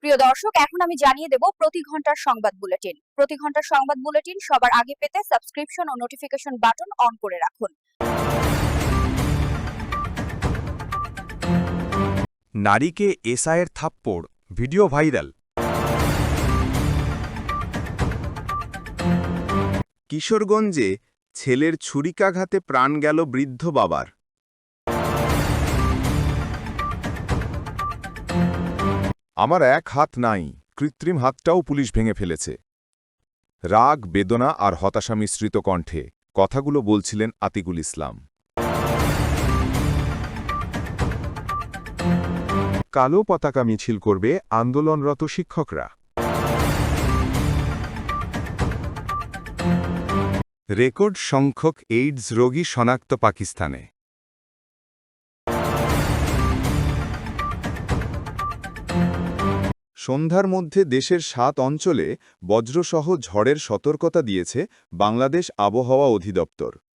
প্রিয় দর্শক, এখন আমি জানিয়ে দেব প্রতি ঘন্টার সংবাদ বুলেটিন। প্রতি ঘন্টার সংবাদ বুলেটিন সবার আগে পেতে সাবস্ক্রিপশন ও নোটিফিকেশন বাটন অন করে রাখুন। নারীকে এসআইয়ের থাপ্পড়, ভিডিও ভাইরাল। কিশোরগঞ্জে ছেলের ছুরিকাঘাতে প্রাণ গেল বৃদ্ধ বাবার। আমার এক হাত নাই, কৃত্রিম হাতটাও পুলিশ ভেঙে ফেলেছে। রাগ, বেদনা আর হতাশা মিশ্রিত কণ্ঠে কথাগুলো বলছিলেন আতিকুল ইসলাম। কালো পতাকা মিছিল করবে আন্দোলনরত শিক্ষকরা। রেকর্ড সংখ্যক এইডস রোগী শনাক্ত পাকিস্তানে। সন্ধ্যার মধ্যে দেশের ৭ অঞ্চলে বজ্রসহ ঝড়ের সতর্কতা দিয়েছে বাংলাদেশ আবহাওয়া অধিদপ্তর।